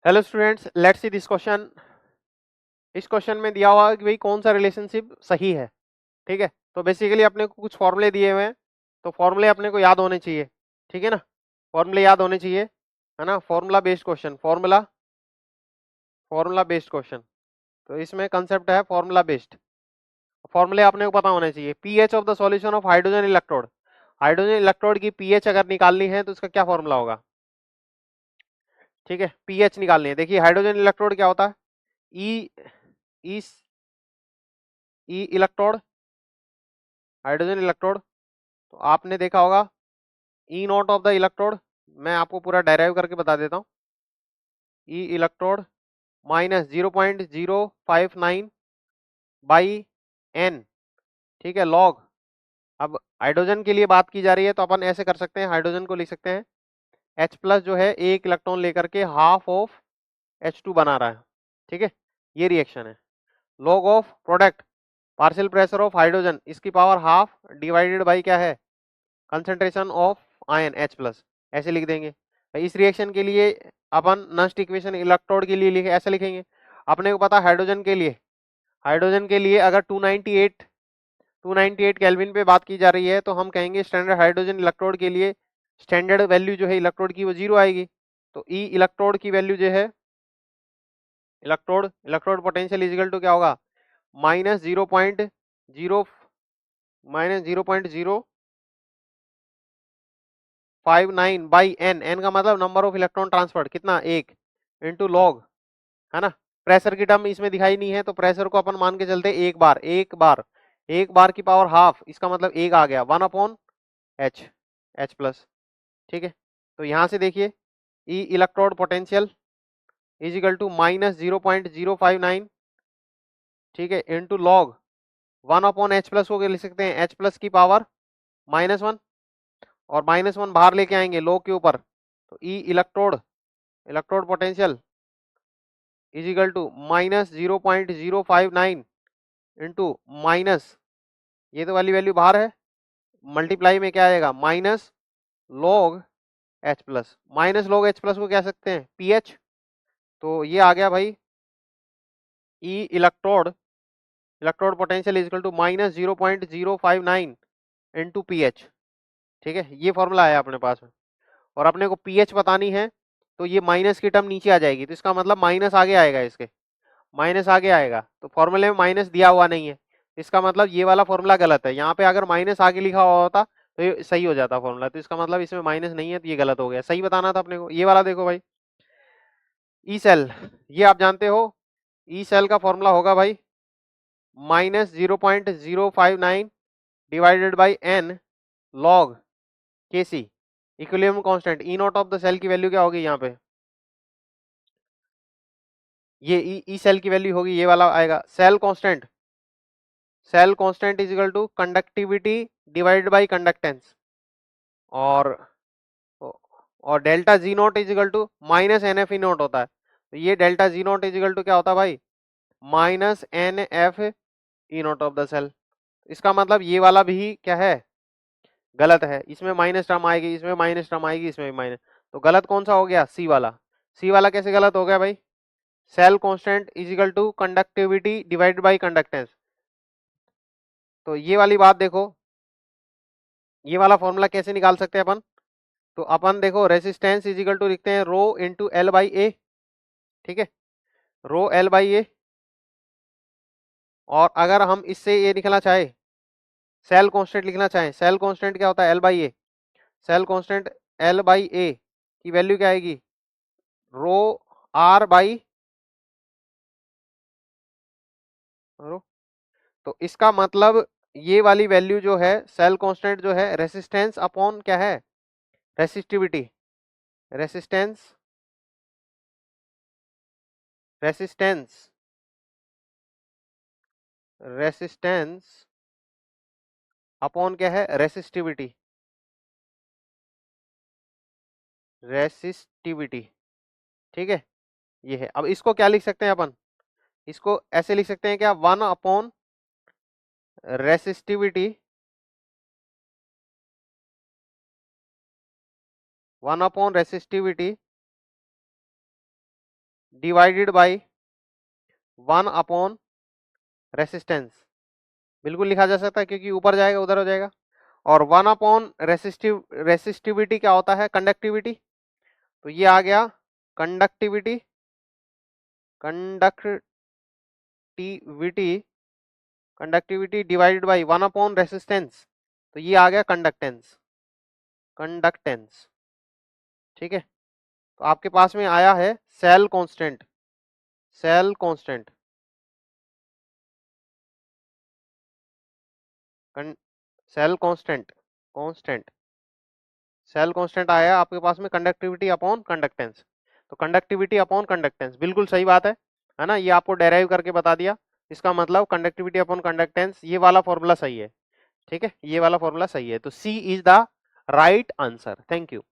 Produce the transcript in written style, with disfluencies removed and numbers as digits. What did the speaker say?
Hello students, let's see this question. इस question में दिया हुआ है कि भाई कौन सा रिलेशनशिप सही है। ठीक है, तो बेसिकली अपने को कुछ फॉर्मूले दिए हुए हैं, तो फॉर्मूले अपने को याद होने चाहिए। ठीक है ना, फॉर्मूले याद होने चाहिए, है ना। Formula based question, formula formula based question. तो इसमें कंसेप्ट है फॉर्मूला बेस्ड। फॉर्मूले अपने को पता होने चाहिए। PH of the solution of hydrogen electrode. Hydrogen electrode की पीएच अगर निकालनी है तो उसका क्या फॉर्मूला होगा। ठीक है, पीएच निकालनी है। देखिए हाइड्रोजन इलेक्ट्रोड क्या होता है, ई ई ई इलेक्ट्रोड, हाइड्रोजन इलेक्ट्रोड। तो आपने देखा होगा ई नॉट ऑफ द इलेक्ट्रोड। मैं आपको पूरा डेराइव करके बता देता हूँ। ई इलेक्ट्रोड माइनस 0.059 बाई एन। ठीक है, लॉग। अब हाइड्रोजन के लिए बात की जा रही है तो अपन ऐसे कर सकते हैं, हाइड्रोजन को लिख सकते हैं H प्लस जो है एक इलेक्ट्रॉन लेकर के हाफ ऑफ H2 बना रहा है। ठीक है, ये रिएक्शन है। Log of product partial pressure of hydrogen, इसकी पावर हाफ डिवाइडेड बाई क्या है, concentration of ion H plus. ऐसे लिख देंगे। इस रिएक्शन के लिए अपन नस्ट इक्वेशन इलेक्ट्रोड के लिए लिखे ऐसे लिखेंगे। अपने को पता हाइड्रोजन के लिए अगर 298 केल्विन पे बात की जा रही है तो हम कहेंगे स्टैंडर्ड हाइड्रोजन इलेक्ट्रोड के लिए स्टैंडर्ड वैल्यू जो है इलेक्ट्रोड की वो 0 आएगी। तो ई इलेक्ट्रोड की वैल्यू जो है, इलेक्ट्रोड पोटेंशियल इजिकल टू क्या होगा, minus zero point zero 59 by n. N का मतलब नंबर ऑफ इलेक्ट्रॉन ट्रांसफर कितना, एक, इंटू लॉग, है ना। प्रेशर की टर्म इसमें दिखाई नहीं है तो प्रेशर को अपन मान के चलते एक बार की पावर हाफ, इसका मतलब एक आ गया 1 अपॉन एच, एच प्लस। ठीक है, तो यहां से देखिए E electrode potential is equal to minus 0.059, ठीक है, into log 1 upon H plus को लिख सकते हैं एच प्लस की पावर -1, और -1 बाहर लेके आएंगे लॉग के ऊपर। तो E electrode potential is equal to minus 0.059 into minus, ये तो वाली वैल्यू बाहर है, मल्टीप्लाई में क्या आएगा, minus log H plus. Minus log H plus को कह सकते हैं पीएच। तो ये आ गया भाई E electrode potential is equal to minus 0.059 into pH. ठीक है, ये फॉर्मूला है अपने पास में। और अपने को पीएच बतानी है तो ये माइनस की टर्म नीचे आ जाएगी, तो इसका मतलब माइनस आगे आएगा, इसके माइनस आगे आएगा। तो फॉर्मूले में माइनस दिया हुआ नहीं है, इसका मतलब ये वाला फॉर्मूला गलत है। यहाँ पे अगर माइनस आगे लिखा हुआ होता तो ये सही हो जाता फॉर्मूला। तो इसका मतलब इसमें माइनस नहीं है, तो ये गलत हो गया। सही बताना था अपने को। ये वाला देखो भाई, ई सेल, ये आप जानते हो ई सेल का फॉर्मूला होगा भाई minus 0.059 divided by n log K C, equilibrium constant. E not of the cell की वैल्यू क्या होगी यहाँ पे, ये ई सेल की वैल्यू होगी, ये वाला आएगा cell constant is equal to conductivity divided by conductance, और delta G not is equal to minus n F E not होता है। तो ये delta G not is equal to क्या होता है भाई, minus n F E not of the cell. इसका मतलब ये वाला भी क्या है, गलत है। इसमें माइनस टर्म आएगी, इसमें माइनस टर्म आएगी, इसमें भी माइनस। तो गलत कौन सा हो गया, सी वाला। सी वाला कैसे गलत हो गया भाई, cell constant is equal to conductivity divided by conductance. तो ये वाली बात देखो, ये वाला फॉर्मूला कैसे निकाल सकते हैं अपन। तो अपन देखो रेसिस्टेंस इज इक्वल टू लिखते हैं रो इंटू एल बाई ए। ठीक है, रो एल बाई ए। और अगर हम इससे ये लिखना चाहे, सेल कांस्टेंट लिखना चाहें, सेल कांस्टेंट क्या होता है, L by A. Cell constant L by A की वैल्यू क्या आएगी, रो आर बाई रो। तो इसका मतलब ये वाली वैल्यू जो है सेल कांस्टेंट जो है रेसिस्टेंस अपॉन क्या है, resistivity, resistance resistance resistance upon क्या है, रेसिस्टिविटी, रेसिस्टिविटी। ठीक है, ये है। अब इसको क्या लिख सकते हैं अपन, इसको ऐसे लिख सकते हैं क्या, 1 upon resistivity, 1 upon resistivity divided by 1 upon resistance, बिल्कुल लिखा जा सकता है क्योंकि ऊपर जाएगा उधर हो जाएगा। और 1 अपॉन रेसिस्टिविटी क्या होता है, कंडक्टिविटी, तो ये आ गया conductivity, conductivity divided by 1 upon resistance, तो ये आ गया कंडक्टेंस, कंडक्टेंस। ठीक है, तो आपके पास में आया है cell constant, cell constant, cell constant, constant, cell constant आया आपके पास में कंडक्टिविटी अपॉन कंडक्टेंस, तो कंडक्टिविटी अपॉन कंडक्टेंस बिल्कुल सही बात है ना, ये आपको डेराइव करके बता दिया। इसका मतलब कंडक्टिविटी अपॉन कंडक्टेंस, ये वाला फॉर्मूला सही है। ठीक है, ये वाला फॉर्मूला सही है, तो C is the right answer. Thank you.